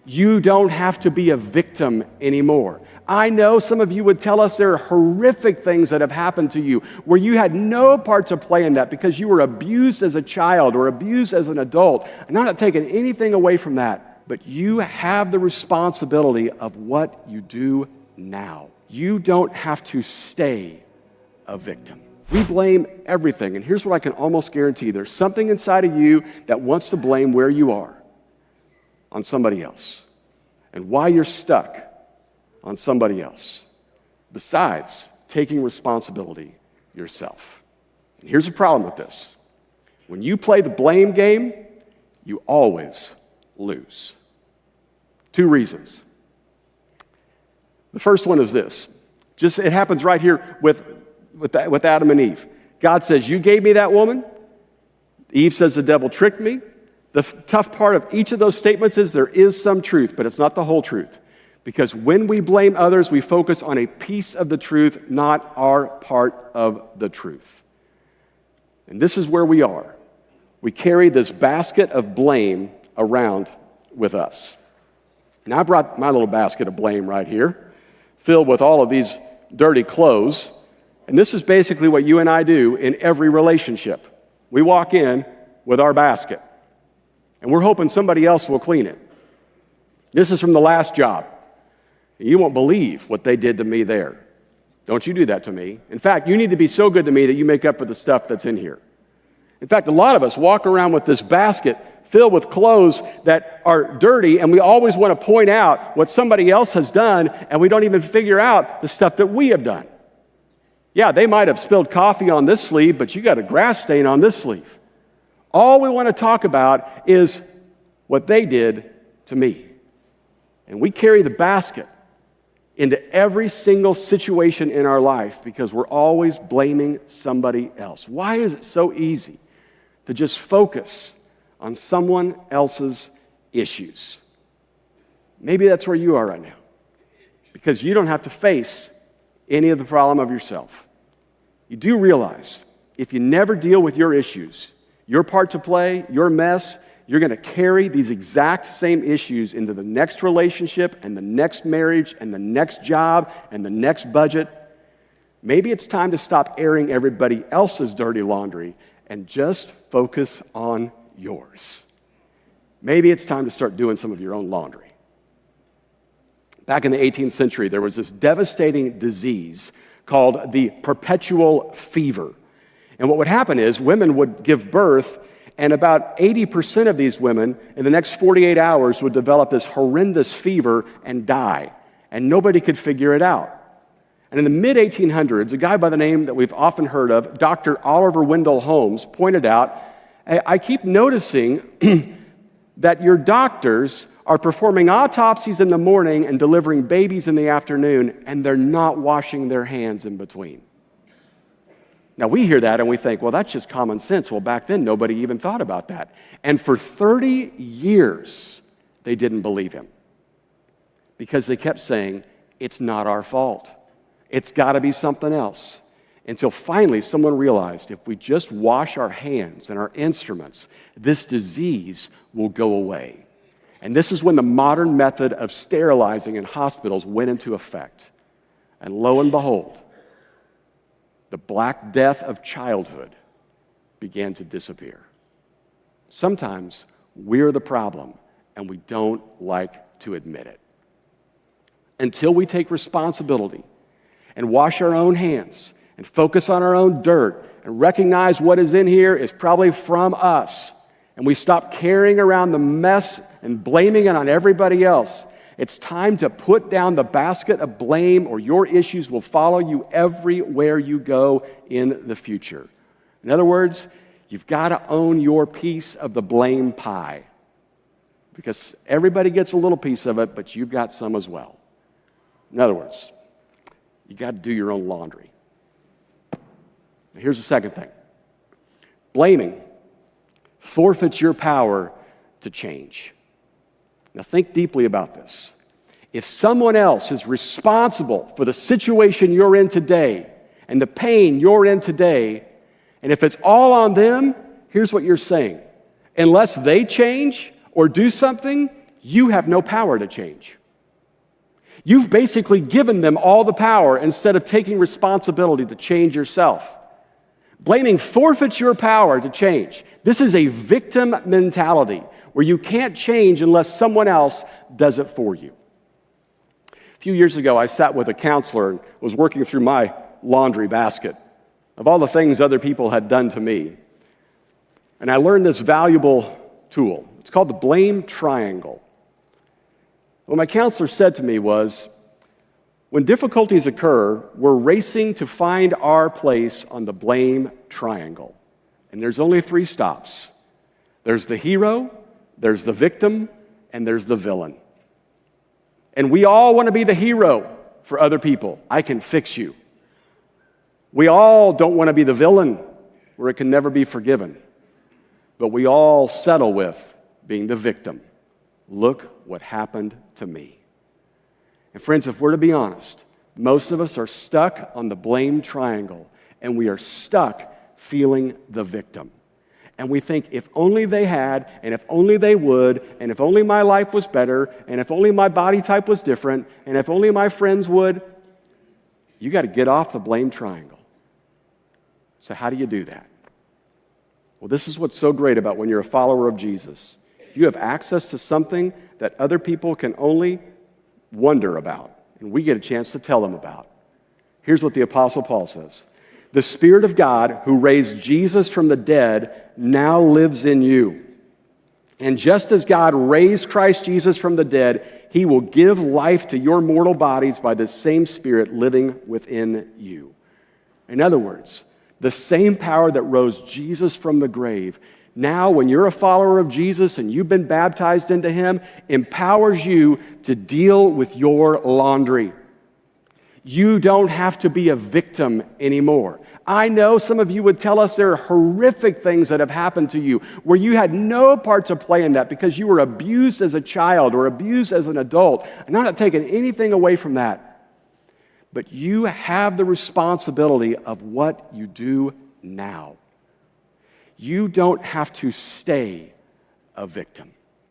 You don't have to be a victim anymore. I know some of you would tell us there are horrific things that have happened to you where you had no part to play in that because you were abused as a child or abused as an adult. And I'm not taking anything away from that, but you have the responsibility of what you do now. You don't have to stay a victim. We blame everything, and here's what I can almost guarantee. There's something inside of you that wants to blame where you are on somebody else and why you're stuck on somebody else, besides taking responsibility yourself. And here's the problem with this. When you play the blame game, you always lose. 2 reasons. The first one is this. It happens right here with Adam and Eve. God says, you gave me that woman. Eve says, the devil tricked me. The tough part of each of those statements is there is some truth, but it's not the whole truth. Because when we blame others, we focus on a piece of the truth, not our part of the truth. And this is where we are. We carry this basket of blame around with us. Now, I brought my little basket of blame right here, filled with all of these dirty clothes. And this is basically what you and I do in every relationship. We walk in with our basket, and we're hoping somebody else will clean it. This is from the last job. You won't believe what they did to me there. Don't you do that to me. In fact, you need to be so good to me that you make up for the stuff that's in here. In fact, a lot of us walk around with this basket filled with clothes that are dirty, and we always want to point out what somebody else has done, and we don't even figure out the stuff that we have done. Yeah, they might have spilled coffee on this sleeve, but you got a grass stain on this sleeve. All we want to talk about is what they did to me. And we carry the basket into every single situation in our life because we're always blaming somebody else. Why is it so easy to just focus on someone else's issues? Maybe that's where you are right now, because you don't have to face any of the problem of yourself. You do realize if you never deal with your issues, your part to play, your mess, you're going to carry these exact same issues into the next relationship and the next marriage and the next job and the next budget. Maybe it's time to stop airing everybody else's dirty laundry and just focus on yours. Maybe it's time to start doing some of your own laundry. Back in the 18th century, there was this devastating disease called the perpetual fever. And what would happen is women would give birth, and about 80% of these women in the next 48 hours would develop this horrendous fever and die. And nobody could figure it out. And in the mid-1800s, a guy by the name that we've often heard of, Dr. Oliver Wendell Holmes, pointed out, I keep noticing that your doctors are performing autopsies in the morning and delivering babies in the afternoon, and they're not washing their hands in between. Now, we hear that and we think, well, that's just common sense. Well, back then, nobody even thought about that. And for 30 years, they didn't believe him because they kept saying, it's not our fault. It's got to be something else. Until finally, someone realized if we just wash our hands and our instruments, this disease will go away. And this is when the modern method of sterilizing in hospitals went into effect. And lo and behold, the Black Death of childhood began to disappear. Sometimes we're the problem, and we don't like to admit it. Until we take responsibility and wash our own hands and focus on our own dirt and recognize what is in here is probably from us, and we stop carrying around the mess and blaming it on everybody else, it's time to put down the basket of blame, or your issues will follow you everywhere you go in the future. In other words, you've got to own your piece of the blame pie, because everybody gets a little piece of it, but you've got some as well. In other words, you got to do your own laundry. Now, here's the second thing. Blaming forfeits your power to change. Now think deeply about this. If someone else is responsible for the situation you're in today and the pain you're in today, and if it's all on them, here's what you're saying. Unless they change or do something, you have no power to change. You've basically given them all the power instead of taking responsibility to change yourself. Blaming forfeits your power to change. This is a victim mentality where you can't change unless someone else does it for you. A few years ago, I sat with a counselor and was working through my laundry basket of all the things other people had done to me. And I learned this valuable tool. It's called the blame triangle. What my counselor said to me was, when difficulties occur, we're racing to find our place on the blame triangle. And there's only 3 stops. There's the hero, there's the victim, and there's the villain. And we all want to be the hero for other people. I can fix you. We all don't want to be the villain where it can never be forgiven. But we all settle with being the victim. Look what happened to me. And friends, if we're to be honest, most of us are stuck on the blame triangle, and we are stuck feeling the victim. And we think, if only they had, and if only they would, and if only my life was better, and if only my body type was different, and if only my friends would. You got to get off the blame triangle. So how do you do that? Well, this is what's so great about when you're a follower of Jesus. You have access to something that other people can only wonder about, and we get a chance to tell them about. Here's what the Apostle Paul says. The Spirit of God who raised Jesus from the dead now lives in you. And just as God raised Christ Jesus from the dead, he will give life to your mortal bodies by the same Spirit living within you. In other words, the same power that rose Jesus from the grave, now when you're a follower of Jesus and you've been baptized into him, empowers you to deal with your laundry. You don't have to be a victim anymore. I know some of you would tell us there are horrific things that have happened to you where you had no part to play in that because you were abused as a child or abused as an adult. And I'm not taking anything away from that. But you have the responsibility of what you do now. You don't have to stay a victim.